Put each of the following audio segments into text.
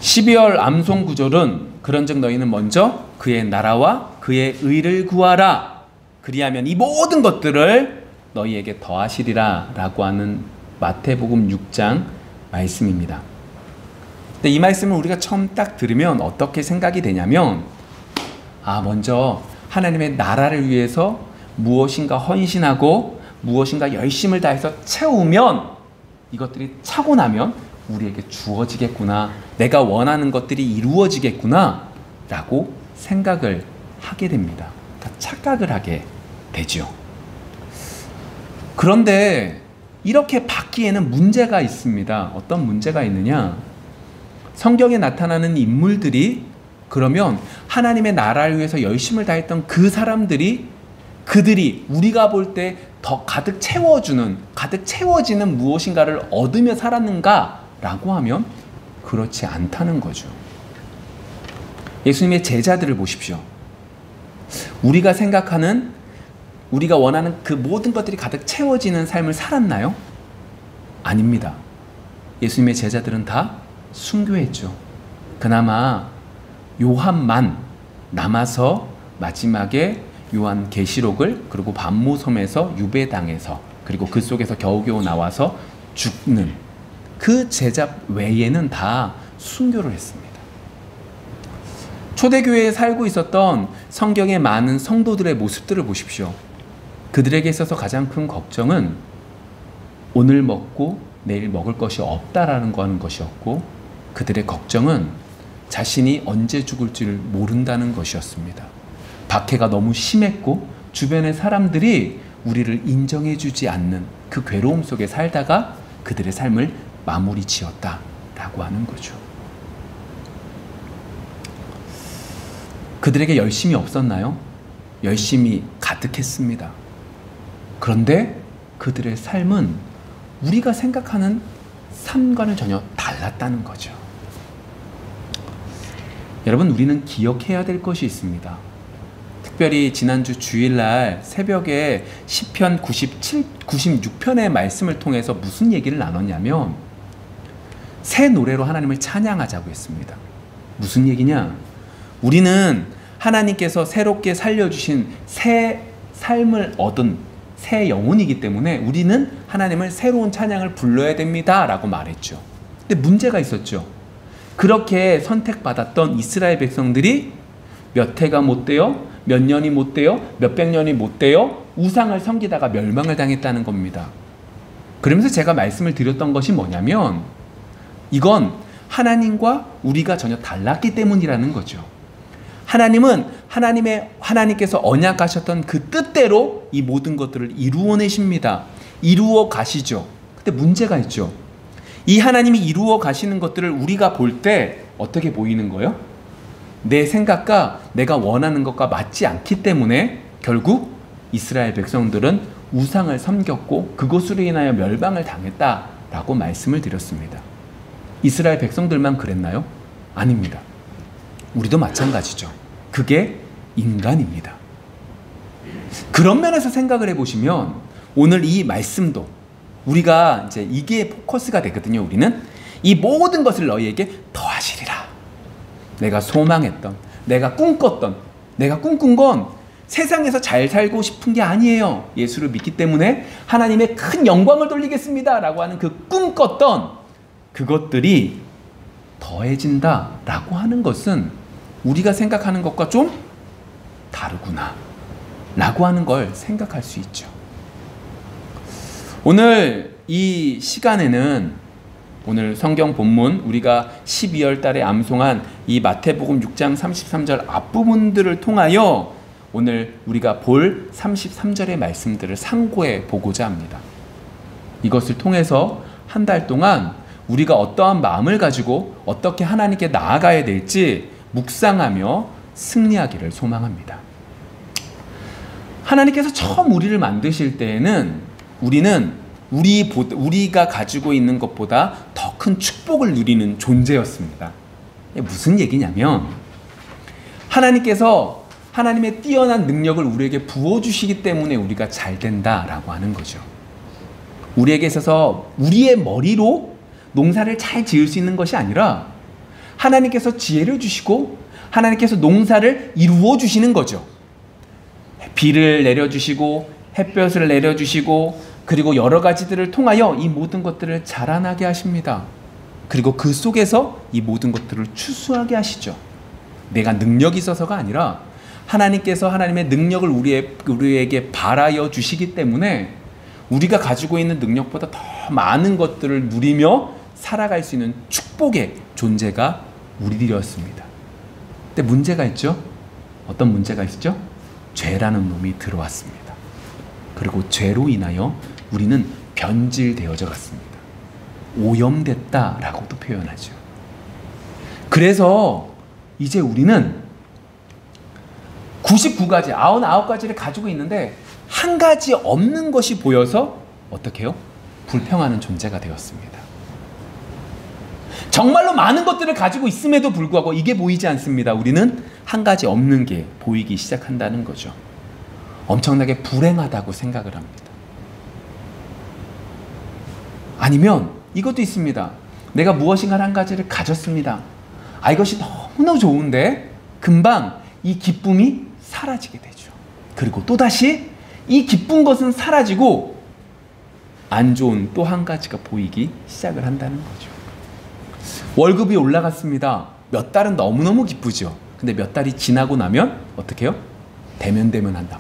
12월 암송 구절은 그런즉 너희는 먼저 그의 나라와 그의 의를 구하라. 그리하면 이 모든 것들을 너희에게 더하시리라 라고 하는 마태복음 6장 말씀입니다. 근데 이 말씀을 우리가 처음 딱 들으면 어떻게 생각이 되냐면, 먼저 하나님의 나라를 위해서 무엇인가 헌신하고 무엇인가 열심을 다해서 채우면 이것들이 차고 나면 우리에게 주어지겠구나, 내가 원하는 것들이 이루어지겠구나 라고 생각을 하게 됩니다. 그러니까 착각을 하게 되죠. 그런데 이렇게 받기에는 문제가 있습니다. 어떤 문제가 있느냐? 성경에 나타나는 인물들이 그러면 하나님의 나라를 위해서 열심을 다했던 그 사람들이, 그들이 우리가 볼 때 더 가득 채워지는 무엇인가를 얻으며 살았는가 라고 하면 그렇지 않다는 거죠. 예수님의 제자들을 보십시오. 우리가 생각하는, 우리가 원하는 그 모든 것들이 가득 채워지는 삶을 살았나요? 아닙니다. 예수님의 제자들은 다 순교했죠. 그나마 요한만 남아서 마지막에 요한계시록을, 그리고 반모섬에서 유배당해서, 그리고 그 속에서 겨우겨우 나와서 죽는 그 제자 외에는 다 순교를 했습니다. 초대교회에 살고 있었던 성경의 많은 성도들의 모습들을 보십시오. 그들에게 있어서 가장 큰 걱정은 오늘 먹고 내일 먹을 것이 없다라는 것이었고, 그들의 걱정은 자신이 언제 죽을지를 모른다는 것이었습니다. 박해가 너무 심했고 주변의 사람들이 우리를 인정해주지 않는 그 괴로움 속에 살다가 그들의 삶을 마무리 지었다라고 하는 거죠. 그들에게 열심이 없었나요? 열심이 가득했습니다. 그런데 그들의 삶은 우리가 생각하는 삶과는 전혀 달랐다는 거죠. 여러분, 우리는 기억해야 될 것이 있습니다. 특별히 지난주 주일날 새벽에 시편 96편의 말씀을 통해서 무슨 얘기를 나눴냐면, 새 노래로 하나님을 찬양하자고 했습니다. 무슨 얘기냐? 우리는 하나님께서 새롭게 살려주신 새 삶을 얻은 새 영혼이기 때문에 우리는 하나님을 새로운 찬양을 불러야 됩니다 라고 말했죠. 근데 문제가 있었죠. 그렇게 선택받았던 이스라엘 백성들이 몇 해가 못 되어, 몇 년이 못 되어, 몇백 년이 못 되어 우상을 섬기다가 멸망을 당했다는 겁니다. 그러면서 제가 말씀을 드렸던 것이 뭐냐면, 이건 하나님과 우리가 전혀 달랐기 때문이라는 거죠. 하나님은 하나님께서 언약하셨던 그 뜻대로 이 모든 것들을 이루어내십니다. 이루어 가시죠. 근데 문제가 있죠. 이 하나님이 이루어 가시는 것들을 우리가 볼 때 어떻게 보이는 거예요? 내 생각과 내가 원하는 것과 맞지 않기 때문에 결국 이스라엘 백성들은 우상을 섬겼고 그것으로 인하여 멸망을 당했다라고 말씀을 드렸습니다. 이스라엘 백성들만 그랬나요? 아닙니다. 우리도 마찬가지죠. 그게 인간입니다. 그런 면에서 생각을 해보시면 오늘 이 말씀도 우리가 이제 이게 포커스가 되거든요. 우리는 이 모든 것을 너희에게 더하시리라. 내가 소망했던, 내가 꿈꿨던, 내가 꿈꾼 건 세상에서 잘 살고 싶은 게 아니에요. 예수를 믿기 때문에 하나님의 큰 영광을 돌리겠습니다 라고 하는 그 꿈꿨던 그것들이 더해진다 라고 하는 것은 우리가 생각하는 것과 좀 다르구나 라고 하는 걸 생각할 수 있죠. 오늘 이 시간에는, 오늘 성경 본문 우리가 12월 달에 암송한 이 마태복음 6장 33절 앞부분들을 통하여 오늘 우리가 볼 33절의 말씀들을 상고해 보고자 합니다. 이것을 통해서 한 달 동안 우리가 어떠한 마음을 가지고 어떻게 하나님께 나아가야 될지 묵상하며 승리하기를 소망합니다. 하나님께서 처음 우리를 만드실 때에는 우리가 가지고 있는 것보다 더 큰 축복을 누리는 존재였습니다. 무슨 얘기냐면, 하나님께서 하나님의 뛰어난 능력을 우리에게 부어주시기 때문에 우리가 잘 된다라고 하는 거죠. 우리에게 있어서 우리의 머리로 농사를 잘 지을 수 있는 것이 아니라 하나님께서 지혜를 주시고 하나님께서 농사를 이루어 주시는 거죠. 비를 내려주시고 햇볕을 내려주시고 그리고 여러 가지들을 통하여 이 모든 것들을 자라나게 하십니다. 그리고 그 속에서 이 모든 것들을 추수하게 하시죠. 내가 능력이 있어서가 아니라 하나님께서 하나님의 능력을 우리에게 발하여 주시기 때문에 우리가 가지고 있는 능력보다 더 많은 것들을 누리며 살아갈 수 있는 축복의 존재가 우리들이었습니다. 근데 문제가 있죠. 어떤 문제가 있죠? 죄라는 놈이 들어왔습니다. 그리고 죄로 인하여 우리는 변질되어져 갔습니다. 오염됐다라고도 표현하죠. 그래서 이제 우리는 99가지, 99가지를 가지고 있는데 한 가지 없는 것이 보여서 어떻게 해요? 불평하는 존재가 되었습니다. 정말로 많은 것들을 가지고 있음에도 불구하고 이게 보이지 않습니다. 우리는 한 가지 없는 게 보이기 시작한다는 거죠. 엄청나게 불행하다고 생각을 합니다. 아니면 이것도 있습니다. 내가 무엇인가 한 가지를 가졌습니다. 이것이 너무나 좋은데 금방 이 기쁨이 사라지게 되죠. 그리고 또다시 이 기쁜 것은 사라지고 안 좋은 또 한 가지가 보이기 시작을 한다는 거죠. 월급이 올라갔습니다. 몇 달은 너무너무 기쁘죠. 근데 몇 달이 지나고 나면 어떻게 해요? 대면한답니다.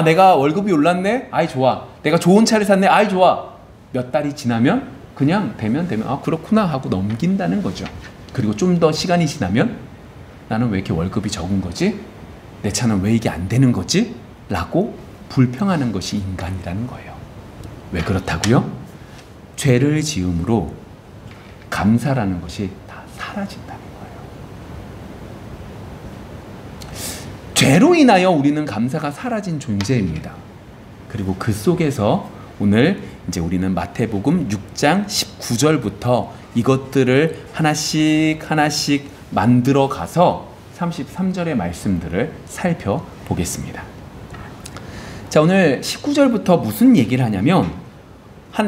내가 월급이 올랐네? 아이 좋아. 내가 좋은 차를 샀네? 아이 좋아. 몇 달이 지나면 그냥 대면 그렇구나 하고 넘긴다는 거죠. 그리고 좀 더 시간이 지나면 나는 왜 이렇게 월급이 적은 거지? 내 차는 왜 이게 안 되는 거지? 라고 불평하는 것이 인간이라는 거예요. 왜 그렇다고요? 죄를 지음으로 감사라는 것이 다 사라진다는 거예요. 죄로 인하여 우리는 감사가 사라진 존재입니다. 그리고 그 속에서 오늘 이제 우리는 마태복음 6장 19절부터 이것들을 하나씩 만들어 가서 33절의 말씀들을 살펴보겠습니다. 자, 오늘 19절부터 무슨 얘기를 하냐면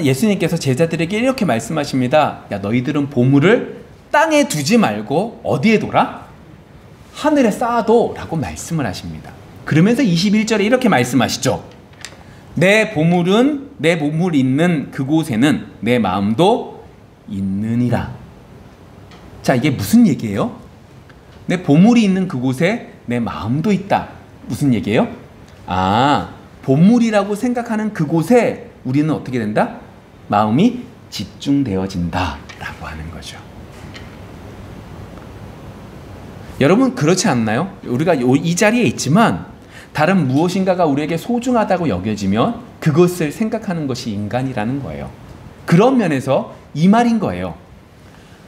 예수님께서 제자들에게 이렇게 말씀하십니다. 야, 너희들은 보물을 땅에 두지 말고 어디에 둬라? 하늘에 쌓아둬 라고 말씀을 하십니다. 그러면서 21절에 이렇게 말씀하시죠. 내 보물 있는 그곳에는 내 마음도 있느니라. 자, 이게 무슨 얘기예요? 내 보물이 있는 그곳에 내 마음도 있다. 무슨 얘기예요? 보물이라고 생각하는 그곳에 우리는 어떻게 된다? 마음이 집중되어진다 라고 하는 거죠. 여러분 그렇지 않나요? 우리가 이 자리에 있지만 다른 무엇인가가 우리에게 소중하다고 여겨지면 그것을 생각하는 것이 인간이라는 거예요. 그런 면에서 이 말인 거예요.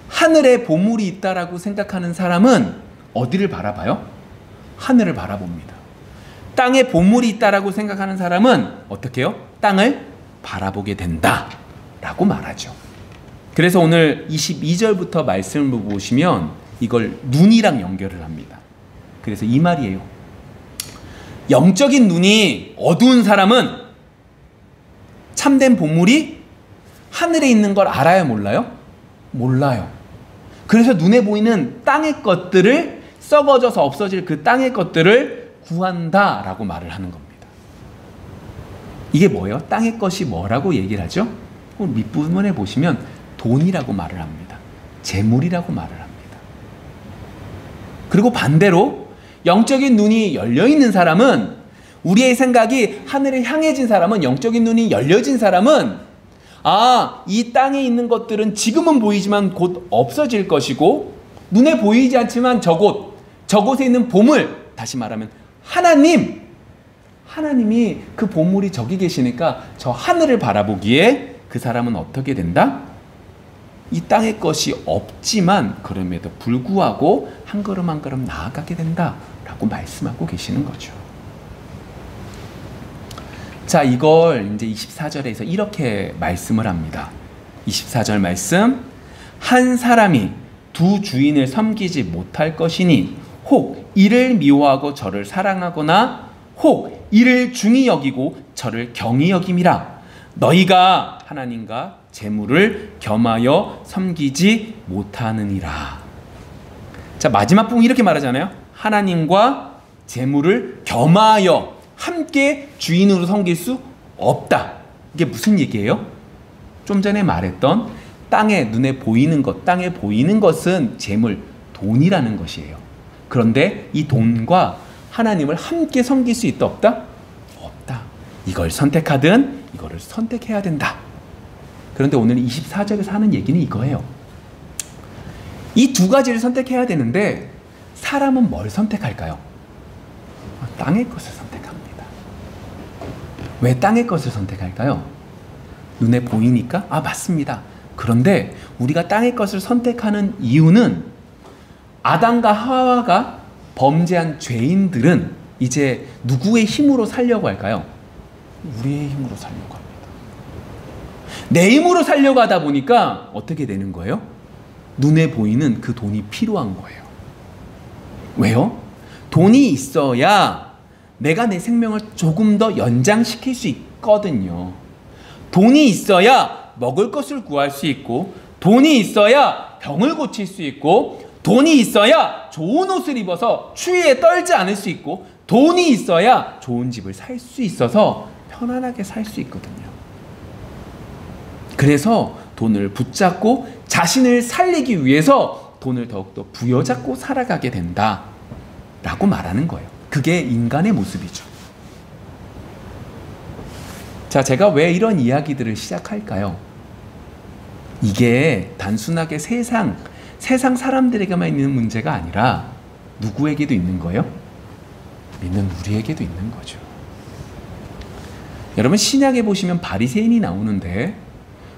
하늘에 보물이 있다라고 생각하는 사람은 어디를 바라봐요? 하늘을 바라봅니다. 땅에 보물이 있다라고 생각하는 사람은 어떻게 해요? 땅을 바라보게 된다라고 말하죠. 그래서 오늘 22절부터 말씀을 보시면 이걸 눈이랑 연결을 합니다. 그래서 이 말이에요. 영적인 눈이 어두운 사람은 참된 보물이 하늘에 있는 걸 알아요, 몰라요? 몰라요. 그래서 눈에 보이는 땅의 것들을 썩어져서 없어질 그 땅의 것들을 구한다라고 말을 하는 겁니다. 이게 뭐예요? 땅의 것이 뭐라고 얘기를 하죠? 밑부분에 보시면 돈이라고 말을 합니다. 재물이라고 말을 합니다. 그리고 반대로 영적인 눈이 열려있는 사람은, 우리의 생각이 하늘에 향해진 사람은, 영적인 눈이 열려진 사람은 이 땅에 있는 것들은 지금은 보이지만 곧 없어질 것이고, 눈에 보이지 않지만 저곳에 있는 보물, 다시 말하면 하나님이 그 보물이 저기 계시니까 저 하늘을 바라보기에 그 사람은 어떻게 된다? 이 땅의 것이 없지만 그럼에도 불구하고 한 걸음 한 걸음 나아가게 된다라고 말씀하고 계시는 거죠. 자, 이걸 이제 24절에서 이렇게 말씀을 합니다. 24절 말씀. 한 사람이 두 주인을 섬기지 못할 것이니 혹 이를 미워하고 저를 사랑하거나 혹 이를 중히 여기고 저를 경히 여김이라. 너희가 하나님과 재물을 겸하여 섬기지 못하느니라. 자, 마지막 부분 이렇게 말하잖아요. 하나님과 재물을 겸하여 함께 주인으로 섬길 수 없다. 이게 무슨 얘기예요? 좀 전에 말했던 땅에 눈에 보이는 것, 땅에 보이는 것은 재물, 돈이라는 것이에요. 그런데 이 돈과 하나님을 함께 섬길 수 있다 없다? 없다. 이걸 선택하든 이거를 선택해야 된다. 그런데 오늘 24절에서 하는 얘기는 이거예요. 이 두 가지를 선택해야 되는데 사람은 뭘 선택할까요? 땅의 것을 선택합니다. 왜 땅의 것을 선택할까요? 눈에 보이니까? 맞습니다. 그런데 우리가 땅의 것을 선택하는 이유는 아담과 하와가 범죄한 죄인들은 이제 누구의 힘으로 살려고 할까요? 우리의 힘으로 살려고 합니다. 내 힘으로 살려고 하다 보니까 어떻게 되는 거예요? 눈에 보이는 그 돈이 필요한 거예요. 왜요? 돈이 있어야 내가 내 생명을 조금 더 연장시킬 수 있거든요. 돈이 있어야 먹을 것을 구할 수 있고, 돈이 있어야 병을 고칠 수 있고, 돈이 있어야 좋은 옷을 입어서 추위에 떨지 않을 수 있고, 돈이 있어야 좋은 집을 살 수 있어서 편안하게 살 수 있거든요. 그래서 돈을 붙잡고 자신을 살리기 위해서 돈을 더욱더 부여잡고 살아가게 된다 라고 말하는 거예요. 그게 인간의 모습이죠. 자, 제가 왜 이런 이야기들을 시작할까요? 이게 단순하게 세상 사람들에게만 있는 문제가 아니라 누구에게도 있는 거예요? 믿는 우리에게도 있는 거죠. 여러분, 신약에 보시면 바리새인이 나오는데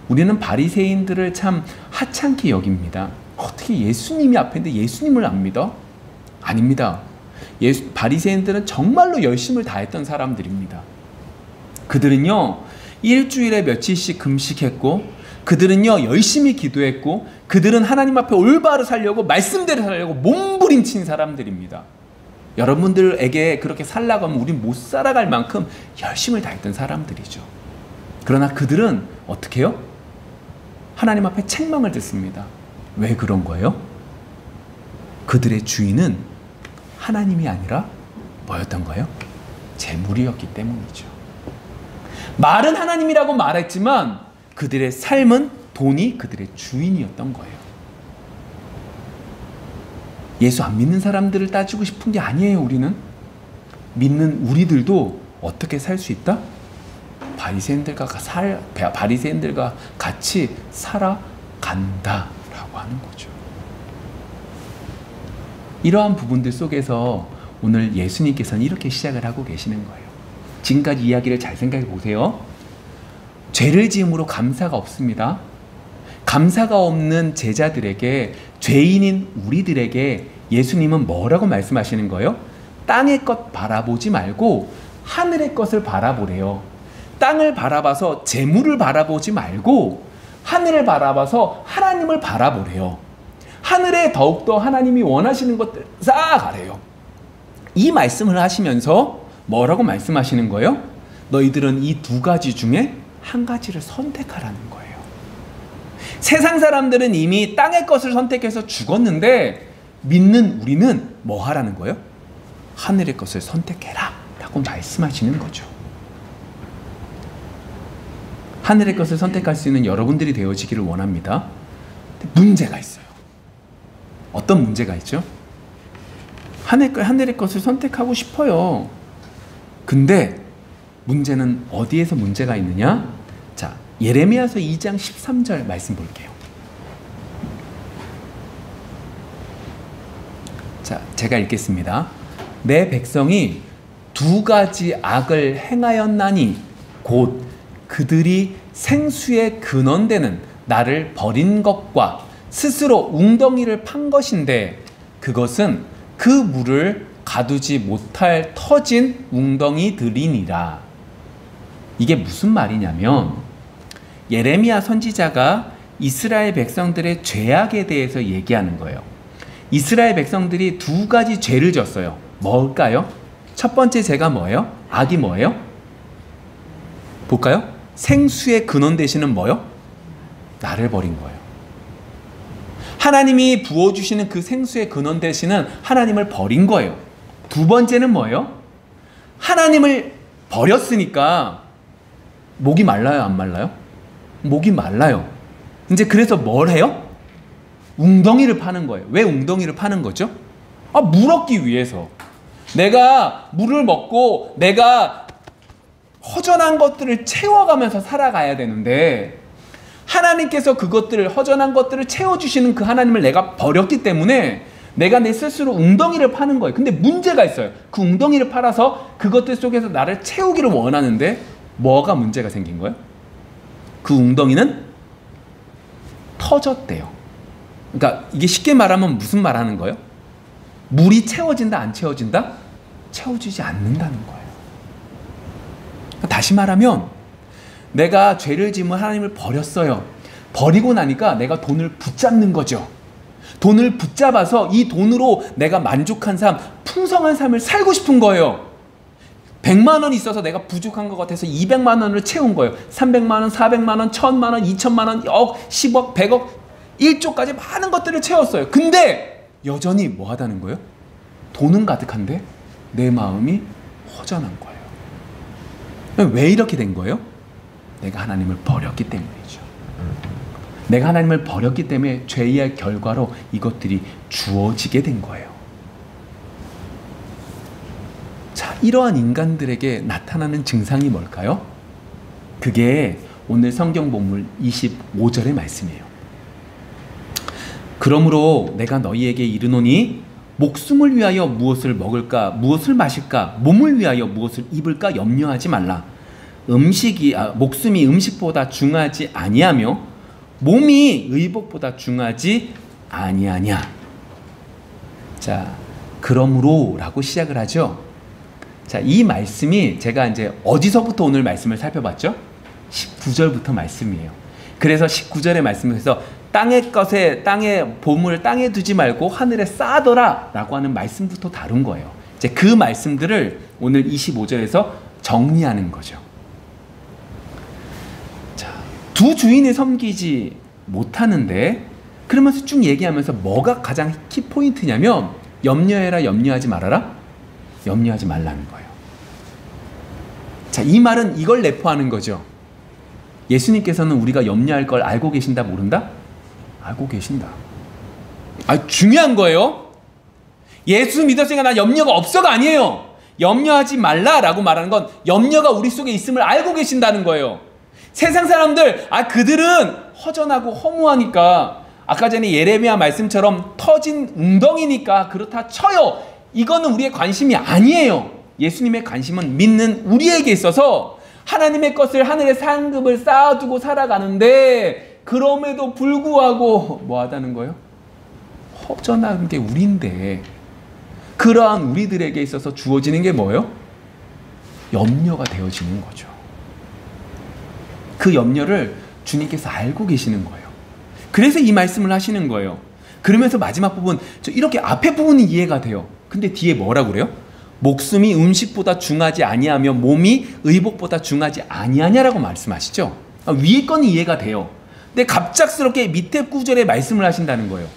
우리는 바리새인들을 참 하찮게 여깁니다. 어떻게 예수님이 앞에 있는데 예수님을 안 믿어? 아닙니다. 바리새인들은 정말로 열심을 다했던 사람들입니다. 그들은요, 일주일에 며칠씩 금식했고, 그들은요, 열심히 기도했고, 그들은 하나님 앞에 올바로 살려고, 말씀대로 살려고 몸부림친 사람들입니다. 여러분들에게 그렇게 살라고 하면 우린 못 살아갈 만큼 열심을 다했던 사람들이죠. 그러나 그들은 어떻게 해요? 하나님 앞에 책망을 듣습니다. 왜 그런 거예요? 그들의 주인은 하나님이 아니라 뭐였던 거예요? 재물이었기 때문이죠. 말은 하나님이라고 말했지만 그들의 삶은 돈이 그들의 주인이었던 거예요. 예수 안 믿는 사람들을 따지고 싶은 게 아니에요. 우리는 믿는 우리들도 어떻게 살 수 있다? 바리새인들과 같이 살아간다라고 하는 거죠. 이러한 부분들 속에서 오늘 예수님께서는 이렇게 시작을 하고 계시는 거예요. 지금까지 이야기를 잘 생각해 보세요. 죄를 지음으로 감사가 없습니다. 감사가 없는 제자들에게, 죄인인 우리들에게 예수님은 뭐라고 말씀하시는 거예요? 땅의 것 바라보지 말고 하늘의 것을 바라보래요. 땅을 바라봐서 재물을 바라보지 말고 하늘을 바라봐서 하나님을 바라보래요. 하늘에 더욱더 하나님이 원하시는 것들 쌓아가래요. 이 말씀을 하시면서 뭐라고 말씀하시는 거예요? 너희들은 이 두 가지 중에 한 가지를 선택하라는 거예요. 세상 사람들은 이미 땅의 것을 선택해서 죽었는데 믿는 우리는 뭐 하라는 거예요? 하늘의 것을 선택해라 라고 말씀하시는 거죠. 하늘의 것을 선택할 수 있는 여러분들이 되어지기를 원합니다. 문제가 있어요. 어떤 문제가 있죠? 하늘의 것을 선택하고 싶어요. 근데 문제는 어디에서 문제가 있느냐? 자, 예레미야서 2장 13절 말씀 볼게요. 자, 제가 읽겠습니다. 내 백성이 두 가지 악을 행하였나니 곧 그들이 생수의 근원되는 나를 버린 것과 스스로 웅덩이를 판 것인데 그것은 그 물을 가두지 못할 터진 웅덩이들이니라. 이게 무슨 말이냐면 예레미야 선지자가 이스라엘 백성들의 죄악에 대해서 얘기하는 거예요. 이스라엘 백성들이 두 가지 죄를 졌어요. 뭘까요? 첫 번째 죄가 뭐예요? 악이 뭐예요? 볼까요? 생수의 근원 되시는 뭐요? 나를 버린 거예요. 하나님이 부어주시는 그 생수의 근원 되시는 하나님을 버린 거예요. 두 번째는 뭐예요? 하나님을 버렸으니까 목이 말라요, 안 말라요? 목이 말라요. 이제 그래서 뭘 해요? 웅덩이를 파는 거예요. 왜 웅덩이를 파는 거죠? 물 얻기 위해서. 내가 물을 먹고 내가 허전한 것들을 채워가면서 살아가야 되는데 하나님께서 그것들을, 허전한 것들을 채워주시는 그 하나님을 내가 버렸기 때문에 내가 내 스스로 웅덩이를 파는 거예요. 근데 문제가 있어요. 그 웅덩이를 팔아서 그것들 속에서 나를 채우기를 원하는데 뭐가 문제가 생긴 거예요? 그 웅덩이는 터졌대요. 그러니까 이게 쉽게 말하면 무슨 말 하는 거예요? 물이 채워진다, 안 채워진다? 채워지지 않는다는 거예요. 다시 말하면 내가 죄를 지으면 하나님을 버렸어요. 버리고 나니까 내가 돈을 붙잡는 거죠. 돈을 붙잡아서 이 돈으로 내가 만족한 삶, 풍성한 삶을 살고 싶은 거예요. 100만 원이 있어서 내가 부족한 것 같아서 200만 원을 채운 거예요. 300만 원, 400만 원, 1000만 원, 2000만 원, 억, 10억, 100억, 1조까지 많은 것들을 채웠어요. 근데 여전히 뭐 하다는 거예요? 돈은 가득한데 내 마음이 허전한 거예요. 왜 이렇게 된 거예요? 내가 하나님을 버렸기 때문이죠. 내가 하나님을 버렸기 때문에 죄의 결과로 이것들이 주어지게 된 거예요. 자, 이러한 인간들에게 나타나는 증상이 뭘까요? 그게 오늘 성경 본문 25절의 말씀이에요. 그러므로 내가 너희에게 이르노니 목숨을 위하여 무엇을 먹을까, 무엇을 마실까, 몸을 위하여 무엇을 입을까 염려하지 말라. 목숨이 음식보다 중하지 아니하며 몸이 의복보다 중하지 아니하냐. 자, 그러므로 라고 시작을 하죠. 자, 이 말씀이 제가 이제 어디서부터 오늘 말씀을 살펴봤죠? 19절부터 말씀이에요. 그래서 19절의 말씀에서 땅의 것에, 땅의 보물을 땅에 두지 말고 하늘에 쌓아둬라 라고 하는 말씀부터 다룬 거예요. 이제 그 말씀들을 오늘 25절에서 정리하는 거죠. 자, 두 주인을 섬기지 못하는데 그러면서 쭉 얘기하면서 뭐가 가장 키포인트냐면 염려해라, 염려하지 말아라, 염려하지 말라는 거예요. 자, 이 말은 이걸 내포하는 거죠. 예수님께서는 우리가 염려할 걸 알고 계신다, 모른다? 알고 계신다. 중요한 거예요. 예수 믿었으니까 난 염려가 없어가 아니에요. 염려하지 말라라고 말하는 건 염려가 우리 속에 있음을 알고 계신다는 거예요. 세상 사람들, 그들은 허전하고 허무하니까, 아까 전에 예레미야 말씀처럼 터진 웅덩이니까 그렇다 쳐요. 이거는 우리의 관심이 아니에요. 예수님의 관심은 믿는 우리에게 있어서 하나님의 것을 하늘의 상급을 쌓아두고 살아가는데, 그럼에도 불구하고 뭐 하다는 거예요? 허전한 게 우리인데, 그러한 우리들에게 있어서 주어지는 게 뭐예요? 염려가 되어지는 거죠. 그 염려를 주님께서 알고 계시는 거예요. 그래서 이 말씀을 하시는 거예요. 그러면서 마지막 부분, 이렇게 앞에 부분이 이해가 돼요. 근데 뒤에 뭐라고 그래요? 목숨이 음식보다 중하지 아니하며 몸이 의복보다 중하지 아니하냐라고 말씀하시죠. 위에 건 이해가 돼요. 근데 갑작스럽게 밑에 구절에 말씀을 하신다는 거예요.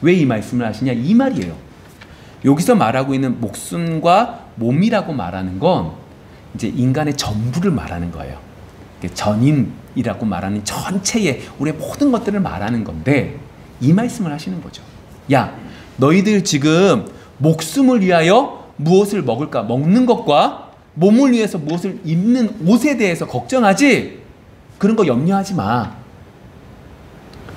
왜 이 말씀을 하시냐? 이 말이에요. 여기서 말하고 있는 목숨과 몸이라고 말하는 건 이제 인간의 전부를 말하는 거예요. 전인이라고 말하는 전체의 우리의 모든 것들을 말하는 건데, 이 말씀을 하시는 거죠. 야, 너희들 지금 목숨을 위하여 무엇을 먹을까, 먹는 것과 몸을 위해서 무엇을 입는 옷에 대해서 걱정하지? 그런 거 염려하지 마.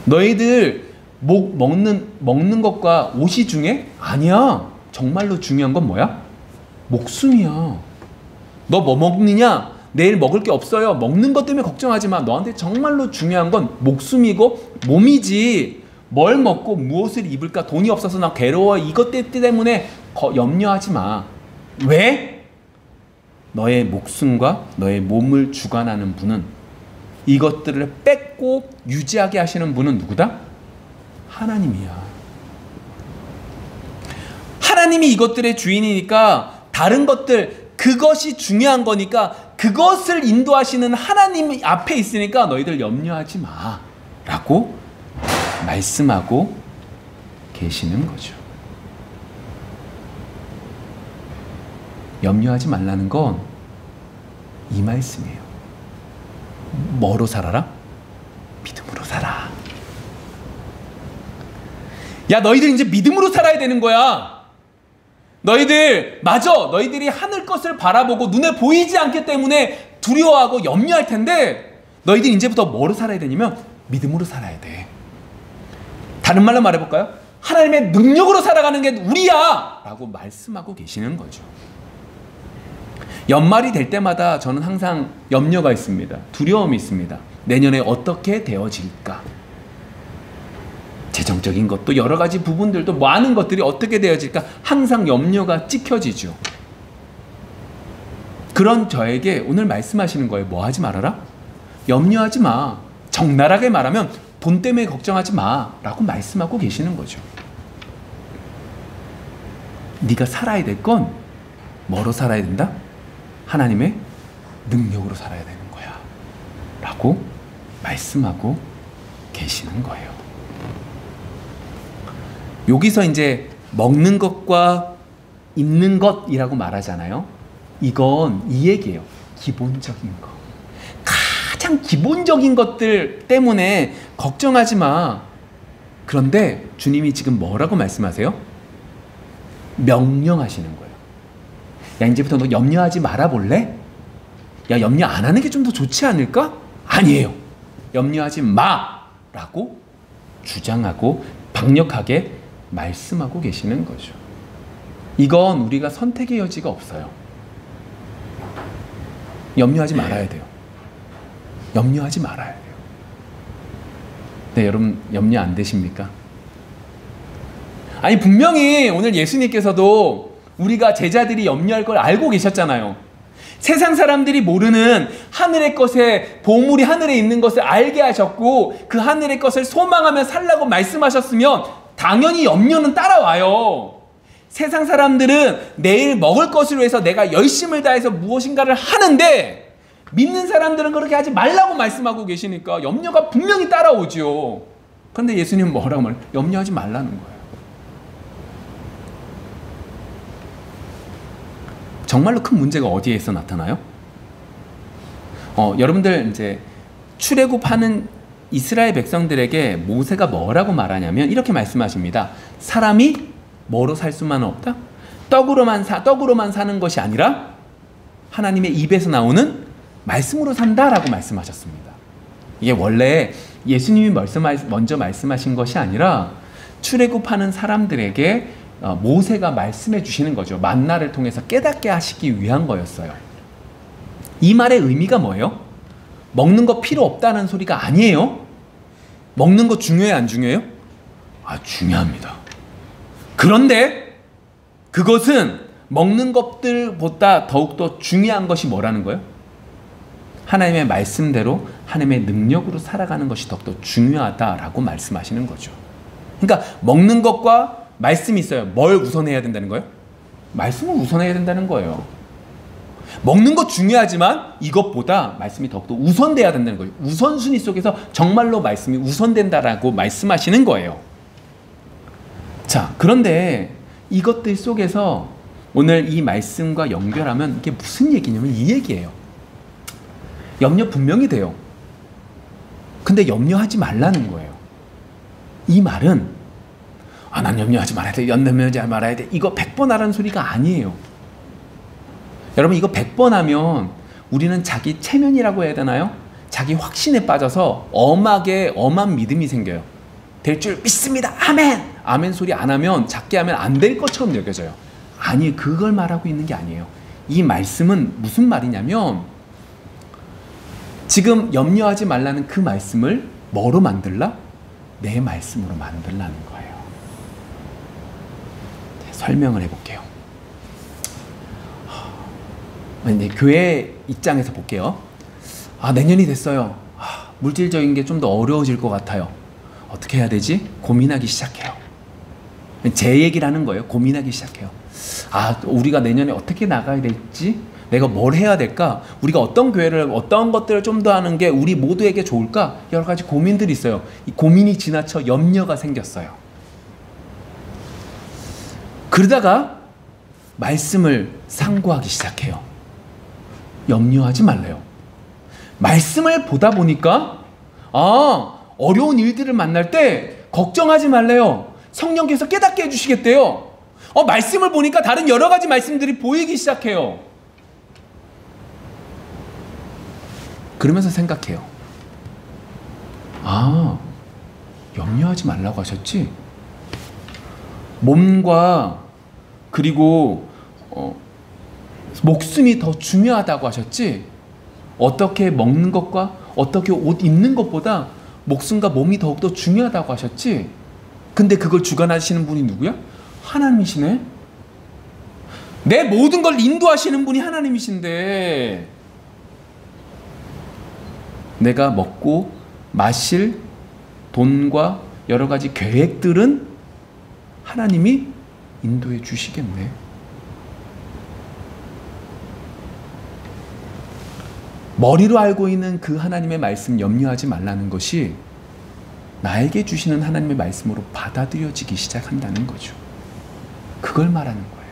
너희들 먹는 것과 옷이 중요해? 아니야. 정말로 중요한 건 뭐야? 목숨이야. 너 뭐 먹느냐? 내일 먹을 게 없어요. 먹는 것 때문에 걱정하지 마. 너한테 정말로 중요한 건 목숨이고 몸이지. 뭘 먹고 무엇을 입을까? 돈이 없어서 나 괴로워. 이것 때문에 염려하지 마. 왜? 너의 목숨과 너의 몸을 주관하는 분은, 이것들을 뺏고 유지하게 하시는 분은 누구다? 하나님이야. 하나님이 이것들의 주인이니까 다른 것들, 그것이 중요한 거니까 그것을 인도하시는 하나님 앞에 있으니까 너희들 염려하지 마 라고 말씀하고 계시는 거죠. 염려하지 말라는 건 이 말씀이에요. 뭐로 살아라? 믿음으로 살아. 야, 너희들 이제 믿음으로 살아야 되는 거야. 너희들이 하늘 것을 바라보고 눈에 보이지 않기 때문에 두려워하고 염려할 텐데, 너희들 이제부터 뭐로 살아야 되냐면 믿음으로 살아야 돼. 다른 말로 말해볼까요? 하나님의 능력으로 살아가는 게 우리야 라고 말씀하고 계시는 거죠. 연말이 될 때마다 저는 항상 염려가 있습니다. 두려움이 있습니다. 내년에 어떻게 되어질까? 재정적인 것도 여러 가지 부분들도 많은 것들이 어떻게 되어질까? 항상 염려가 찍혀지죠. 그런 저에게 오늘 말씀하시는 거예요. 뭐 하지 말아라? 염려하지 마. 적나라하게 말하면 돈 때문에 걱정하지 마 라고 말씀하고 계시는 거죠. 네가 살아야 될 건 뭐로 살아야 된다? 하나님의 능력으로 살아야 되는 거야 라고 말씀하고 계시는 거예요. 여기서 이제 먹는 것과 입는 것이라고 말하잖아요. 이건 이 얘기예요. 기본적인 거. 가장 기본적인 것들 때문에 걱정하지 마. 그런데 주님이 지금 뭐라고 말씀하세요? 명령하시는 거예요. 야, 이제부터 너 염려하지 말아볼래? 야, 염려 안 하는 게 좀 더 좋지 않을까? 아니에요. 염려하지 마! 라고 주장하고 강력하게 말씀하고 계시는 거죠. 이건 우리가 선택의 여지가 없어요. 염려하지 말아야 돼요. 염려하지 말아야 돼요. 네, 여러분 염려 안 되십니까? 아니, 분명히 오늘 예수님께서도 우리가 제자들이 염려할 걸 알고 계셨잖아요. 세상 사람들이 모르는 하늘의 것에, 보물이 하늘에 있는 것을 알게 하셨고 그 하늘의 것을 소망하며 살라고 말씀하셨으면 당연히 염려는 따라와요. 세상 사람들은 내일 먹을 것을 위해서 내가 열심을 다해서 무엇인가를 하는데, 믿는 사람들은 그렇게 하지 말라고 말씀하고 계시니까 염려가 분명히 따라오죠. 그런데 예수님은 뭐라고 말해요? 염려하지 말라는 거예요. 정말로 큰 문제가 어디에서 나타나요? 여러분들 이제 출애굽하는 이스라엘 백성들에게 모세가 뭐라고 말하냐면 이렇게 말씀하십니다. 사람이 뭐로 살 수만 없다? 떡으로만 사는 것이 아니라 하나님의 입에서 나오는 말씀으로 산다라고 말씀하셨습니다. 이게 원래 예수님이 먼저 말씀하신 것이 아니라 출애굽하는 사람들에게 모세가 말씀해 주시는 거죠. 만나를 통해서 깨닫게 하시기 위한 거였어요. 이 말의 의미가 뭐예요? 먹는 거 필요 없다는 소리가 아니에요. 먹는 거 중요해요, 안 중요해요? 중요합니다. 그런데 그것은 먹는 것들보다 더욱더 중요한 것이 뭐라는 거예요? 하나님의 말씀대로 하나님의 능력으로 살아가는 것이 더욱더 중요하다라고 말씀하시는 거죠. 그러니까 먹는 것과 말씀이 있어요. 뭘 우선해야 된다는 거예요? 말씀을 우선해야 된다는 거예요. 먹는 것 중요하지만 이것보다 말씀이 더욱더 우선돼야 된다는 거예요. 우선순위 속에서 정말로 말씀이 우선된다라고 말씀하시는 거예요. 자, 그런데 이것들 속에서 오늘 이 말씀과 연결하면 이게 무슨 얘기냐면 이 얘기예요. 염려 분명히 돼요. 근데 염려하지 말라는 거예요. 이 말은 난 염려하지 말아야 돼. 염려하지 말아야 돼. 이거 100번 하라는 소리가 아니에요. 여러분, 이거 100번 하면 우리는 자기 체면이라고 해야 되나요? 자기 확신에 빠져서 엄한 믿음이 생겨요. 될 줄 믿습니다. 아멘! 아멘 소리 안 하면, 작게 하면 안 될 것처럼 여겨져요. 아니, 그걸 말하고 있는 게 아니에요. 이 말씀은 무슨 말이냐면 지금 염려하지 말라는 그 말씀을 뭐로 만들라? 내 말씀으로 만들라는 거예요. 설명을 해볼게요. 이제 교회 입장에서 볼게요. 내년이 됐어요. 물질적인 게 좀 더 어려워질 것 같아요. 어떻게 해야 되지? 고민하기 시작해요. 제 얘기를 하는 거예요. 고민하기 시작해요. 우리가 내년에 어떻게 나가야 될지, 내가 뭘 해야 될까? 우리가 어떤 교회를, 어떤 것들을 좀 더 하는 게 우리 모두에게 좋을까? 여러 가지 고민들이 있어요. 이 고민이 지나쳐 염려가 생겼어요. 그러다가 말씀을 상고하기 시작해요. 염려하지 말래요. 말씀을 보다 보니까 어려운 일들을 만날 때 걱정하지 말래요. 성령께서 깨닫게 해주시겠대요. 말씀을 보니까 다른 여러 가지 말씀들이 보이기 시작해요. 그러면서 생각해요. 염려하지 말라고 하셨지? 몸과 그리고 목숨이 더 중요하다고 하셨지? 어떻게 먹는 것과 어떻게 옷 입는 것보다 목숨과 몸이 더욱더 중요하다고 하셨지? 근데 그걸 주관하시는 분이 누구야? 하나님이시네? 내 모든 걸 인도하시는 분이 하나님이신데 내가 먹고 마실 돈과 여러 가지 계획들은 하나님이 인도해 주시겠네. 머리로 알고 있는 그 하나님의 말씀 염려하지 말라는 것이 나에게 주시는 하나님의 말씀으로 받아들여지기 시작한다는 거죠. 그걸 말하는 거예요.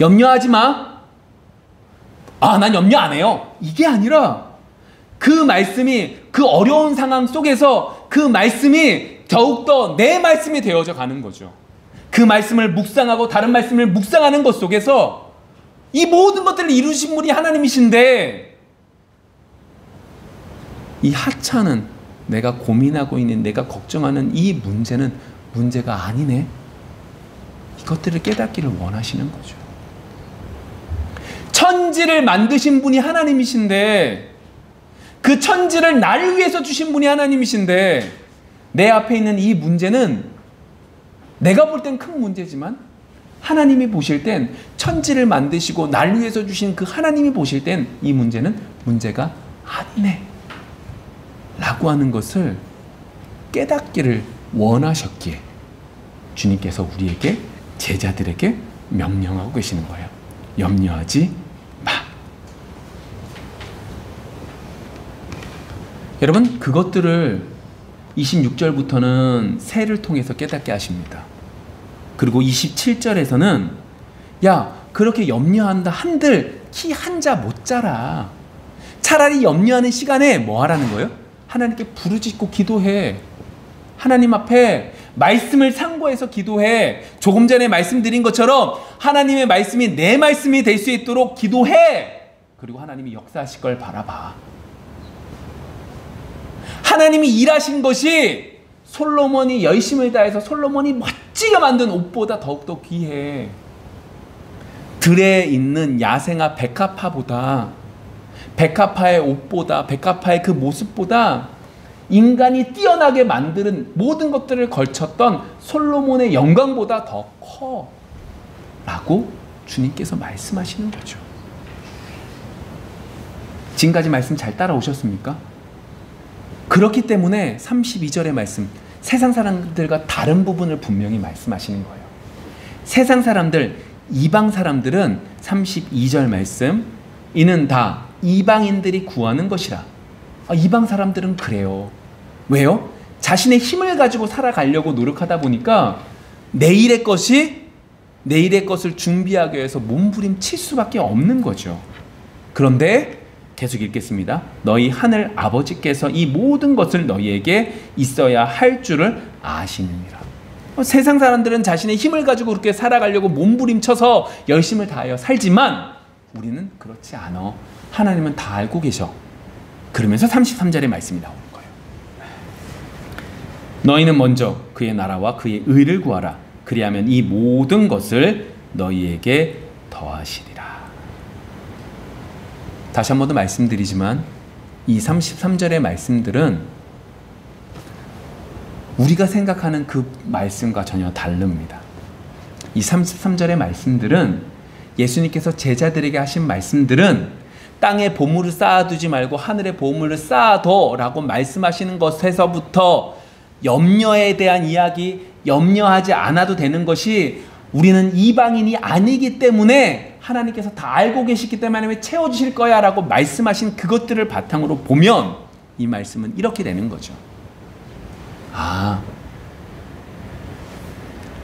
염려하지 마. 난 염려 안 해요. 이게 아니라 그 말씀이 그 어려운 상황 속에서 그 말씀이 더욱더 내 말씀이 되어져 가는 거죠. 그 말씀을 묵상하고 다른 말씀을 묵상하는 것 속에서 이 모든 것들을 이루신 분이 하나님이신데 이 하찮은 내가 고민하고 있는 내가 걱정하는 이 문제는 문제가 아니네. 이것들을 깨닫기를 원하시는 거죠. 천지를 만드신 분이 하나님이신데 그 천지를 나를 위해서 주신 분이 하나님이신데 내 앞에 있는 이 문제는 내가 볼 땐 큰 문제지만 하나님이 보실 땐 천지를 만드시고 나를 위해서 주신 그 하나님이 보실 땐 이 문제는 문제가 아니네 라고 하는 것을 깨닫기를 원하셨기에 주님께서 우리에게 제자들에게 명령하고 계시는 거예요. 염려하지 마. 여러분 그것들을 26절부터는 새를 통해서 깨닫게 하십니다. 그리고 27절에서는 야 그렇게 염려한다 한들 키 한자 못 자라. 차라리 염려하는 시간에 뭐 하라는 거예요? 하나님께 부르짖고 기도해. 하나님 앞에 말씀을 상고해서 기도해. 조금 전에 말씀드린 것처럼 하나님의 말씀이 내 말씀이 될 수 있도록 기도해. 그리고 하나님이 역사하실 걸 바라봐. 하나님이 일하신 것이 솔로몬이 열심을 다해서 솔로몬이 멋지게 만든 옷보다 더욱더 귀해. 들에 있는 야생화 백합화보다 백합화의 옷보다 백합화의 그 모습보다 인간이 뛰어나게 만드는 모든 것들을 걸쳤던 솔로몬의 영광보다 더 커 라고 주님께서 말씀하시는 거죠. 지금까지 말씀 잘 따라오셨습니까? 그렇기 때문에 32절의 말씀 세상 사람들과 다른 부분을 분명히 말씀하시는 거예요. 세상 사람들 이방 사람들은 32절 말씀 이는 다 이방인들이 구하는 것이라. 이방 사람들은 그래요. 왜요? 자신의 힘을 가지고 살아가려고 노력하다 보니까 내일의 것을 준비하기 위해서 몸부림칠 수밖에 없는 거죠. 그런데 계속 읽겠습니다. 너희 하늘 아버지께서 이 모든 것을 너희에게 있어야 할 줄을 아시느니라. 세상 사람들은 자신의 힘을 가지고 그렇게 살아가려고 몸부림쳐서 열심을 다하여 살지만 우리는 그렇지 않아. 하나님은 다 알고 계셔. 그러면서 33절의 말씀이 나오는 거예요. 너희는 먼저 그의 나라와 그의 의를 구하라. 그리하면 이 모든 것을 너희에게 더하시리라. 다시 한 번 더 말씀드리지만 이 33절의 말씀들은 우리가 생각하는 그 말씀과 전혀 다릅니다. 이 33절의 말씀들은 예수님께서 제자들에게 하신 말씀들은 땅에 보물을 쌓아두지 말고 하늘에 보물을 쌓아둬 라고 말씀하시는 것에서부터 염려에 대한 이야기, 염려하지 않아도 되는 것이 우리는 이방인이 아니기 때문에 하나님께서 다 알고 계시기 때문에 하나님이 채워주실 거야 라고 말씀하신 그것들을 바탕으로 보면 이 말씀은 이렇게 되는 거죠.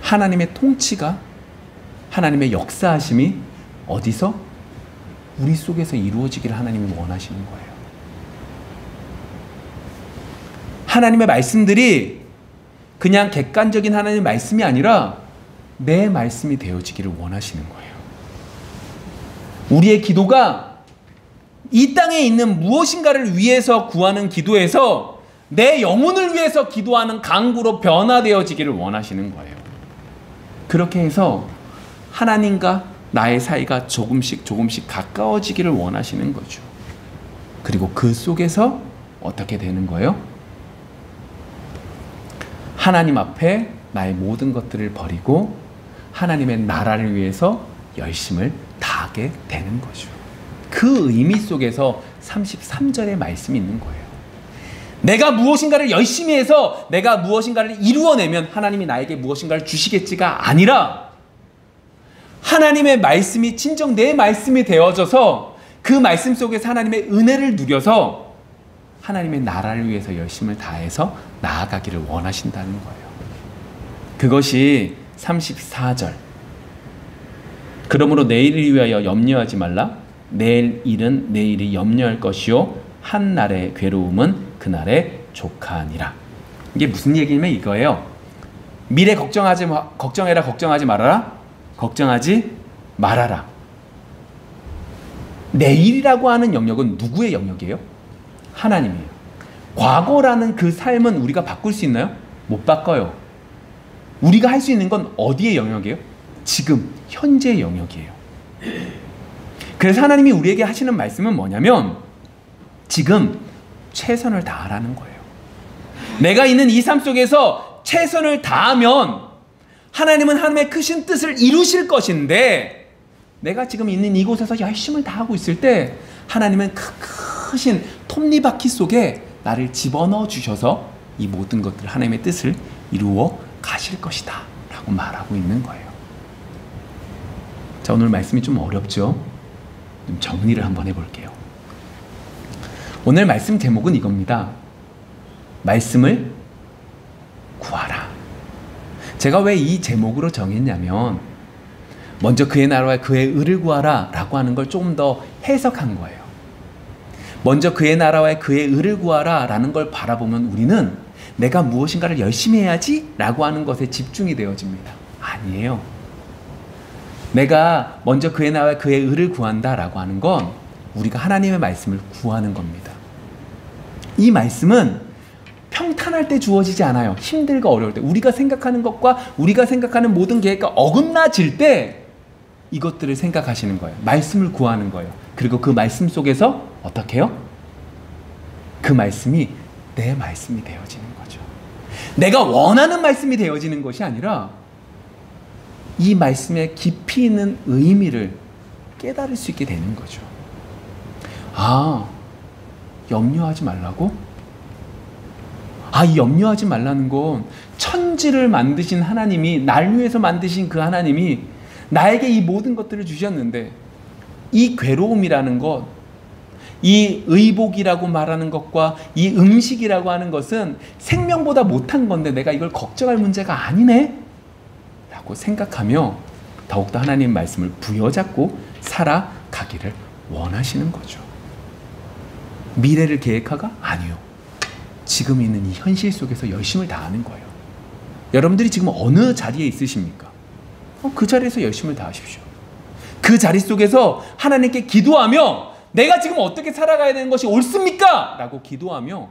하나님의 통치가, 하나님의 역사하심이 어디서? 우리 속에서 이루어지기를 하나님이 원하시는 거예요. 하나님의 말씀들이 그냥 객관적인 하나님의 말씀이 아니라 내 말씀이 되어지기를 원하시는 거예요. 우리의 기도가 이 땅에 있는 무엇인가를 위해서 구하는 기도에서 내 영혼을 위해서 기도하는 간구로 변화되어지기를 원하시는 거예요. 그렇게 해서 하나님과 나의 사이가 조금씩 가까워지기를 원하시는 거죠. 그리고 그 속에서 어떻게 되는 거예요? 하나님 앞에 나의 모든 것들을 버리고 하나님의 나라를 위해서 열심을 다하게 되는 거죠. 그 의미 속에서 33절의 말씀이 있는 거예요. 내가 무엇인가를 열심히 해서 내가 무엇인가를 이루어내면 하나님이 나에게 무엇인가를 주시겠지가 아니라 하나님의 말씀이 진정 내 말씀이 되어져서 그 말씀 속에서 하나님의 은혜를 누려서 하나님의 나라를 위해서 열심을 다해서 나아가기를 원하신다는 거예요. 그것이 34절. 그러므로 내일을 위하여 염려하지 말라. 내일 일은 내일이 염려할 것이요 한 날의 괴로움은 그날의 족하니라. 이게 무슨 얘기냐면 이거예요. 미래 걱정해라 걱정하지 말아라. 걱정하지 말아라. 내일이라고 하는 영역은 누구의 영역이에요? 하나님이에요. 과거라는 그 삶은 우리가 바꿀 수 있나요? 못 바꿔요. 우리가 할 수 있는 건 어디의 영역이에요? 지금 현재의 영역이에요. 그래서 하나님이 우리에게 하시는 말씀은 뭐냐면 지금 최선을 다하라는 거예요. 내가 있는 이 삶 속에서 최선을 다하면 하나님은 하나님의 크신 뜻을 이루실 것인데 내가 지금 있는 이곳에서 열심을 다하고 있을 때 하나님은 크신 톱니바퀴 속에 나를 집어넣어 주셔서 이 모든 것들 하나님의 뜻을 이루어 가실 것이다 라고 말하고 있는 거예요. 자, 오늘 말씀이 좀 어렵죠? 좀 정리를 한번 해볼게요. 오늘 말씀 제목은 이겁니다. 말씀을 구하라. 제가 왜 이 제목으로 정했냐면 먼저 그의 나라와 그의 의를 구하라 라고 하는 걸 조금 더 해석한 거예요. 먼저 그의 나라와 그의 의를 구하라 라는 걸 바라보면 우리는 내가 무엇인가를 열심히 해야지 라고 하는 것에 집중이 되어집니다. 아니에요. 내가 먼저 그의 나라와 그의 의를 구한다 라고 하는 건 우리가 하나님의 말씀을 구하는 겁니다. 이 말씀은 평탄할 때 주어지지 않아요. 힘들고 어려울 때 우리가 생각하는 것과 우리가 생각하는 모든 계획과 어긋나질 때 이것들을 생각하시는 거예요. 말씀을 구하는 거예요. 그리고 그 말씀 속에서 어떻게 해요? 그 말씀이 내 말씀이 되어지는 거죠. 내가 원하는 말씀이 되어지는 것이 아니라 이 말씀에 깊이 있는 의미를 깨달을 수 있게 되는 거죠. 염려하지 말라고? 이 염려하지 말라는 건 천지를 만드신 하나님이, 날 위해서 만드신 그 하나님이 나에게 이 모든 것들을 주셨는데 이 괴로움이라는 것, 이 의복이라고 말하는 것과 이 음식이라고 하는 것은 생명보다 못한 건데 내가 이걸 걱정할 문제가 아니네 라고 생각하며 더욱더 하나님 말씀을 부여잡고 살아가기를 원하시는 거죠. 미래를 계획하가? 아니요. 지금 있는 이 현실 속에서 열심을 다하는 거예요. 여러분들이 지금 어느 자리에 있으십니까? 그 자리에서 열심을 다하십시오. 그 자리 속에서 하나님께 기도하며 내가 지금 어떻게 살아가야 되는 것이 옳습니까? 라고 기도하며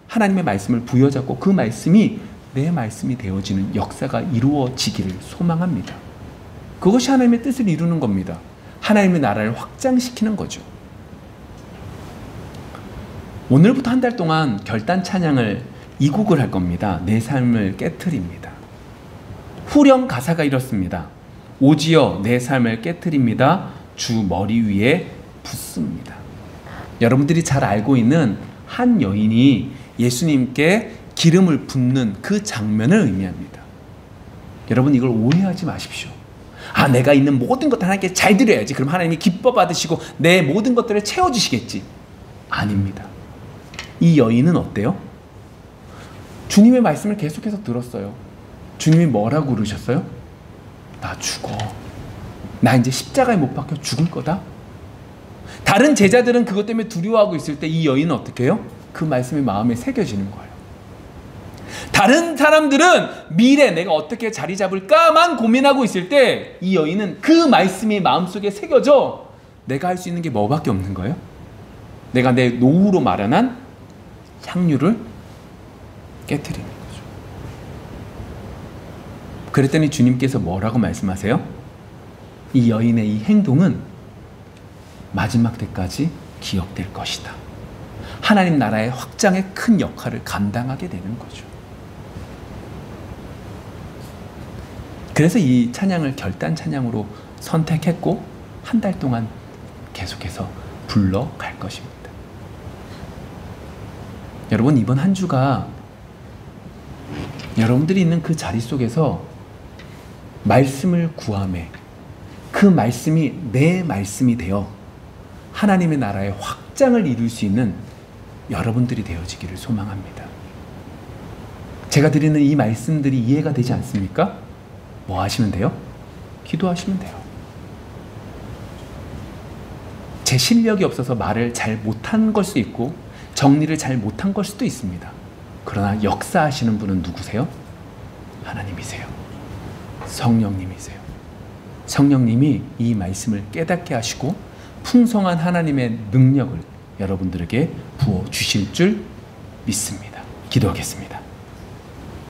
하나님의 말씀을 부여잡고 그 말씀이 내 말씀이 되어지는 역사가 이루어지기를 소망합니다. 그것이 하나님의 뜻을 이루는 겁니다. 하나님의 나라를 확장시키는 거죠. 오늘부터 한 달 동안 결단 찬양을 2곡을 할 겁니다. 내 삶을 깨트립니다. 후렴 가사가 이렇습니다. 오지여 내 삶을 깨트립니다. 주 머리 위에 붓습니다. 여러분들이 잘 알고 있는 한 여인이 예수님께 기름을 붓는 그 장면을 의미합니다. 여러분 이걸 오해하지 마십시오. 아, 내가 있는 모든 것들 하나님께 잘 드려야지. 그럼 하나님이 기뻐 받으시고 내 모든 것들을 채워주시겠지. 아닙니다. 이 여인은 어때요? 주님의 말씀을 계속해서 들었어요. 주님이 뭐라고 그러셨어요? 나 죽어. 나 이제 십자가에 못 박혀 죽을 거다. 다른 제자들은 그것 때문에 두려워하고 있을 때 이 여인은 어떻게 해요? 그 말씀이 마음에 새겨지는 거예요. 다른 사람들은 미래 내가 어떻게 자리 잡을까만 고민하고 있을 때 이 여인은 그 말씀이 마음속에 새겨져 내가 할 수 있는 게 뭐밖에 없는 거예요? 내가 내 노후로 마련한 향유를 깨트리는 거죠. 그랬더니 주님께서 뭐라고 말씀하세요? 이 여인의 이 행동은 마지막 때까지 기억될 것이다. 하나님 나라의 확장의 큰 역할을 감당하게 되는 거죠. 그래서 이 찬양을 결단 찬양으로 선택했고 한 달 동안 계속해서 불러갈 것입니다. 여러분, 이번 한 주가 여러분들이 있는 그 자리 속에서 말씀을 구함에 그 말씀이 내 말씀이 되어 하나님의 나라의 확장을 이룰 수 있는 여러분들이 되어지기를 소망합니다. 제가 드리는 이 말씀들이 이해가 되지 않습니까? 뭐 하시면 돼요? 기도하시면 돼요. 제 실력이 없어서 말을 잘 못한 걸 수도 있고 정리를 잘 못한 걸 수도 있습니다. 그러나 역사하시는 분은 누구세요? 하나님이세요. 성령님이세요. 성령님이 이 말씀을 깨닫게 하시고 풍성한 하나님의 능력을 여러분들에게 부어주실 줄 믿습니다. 기도하겠습니다.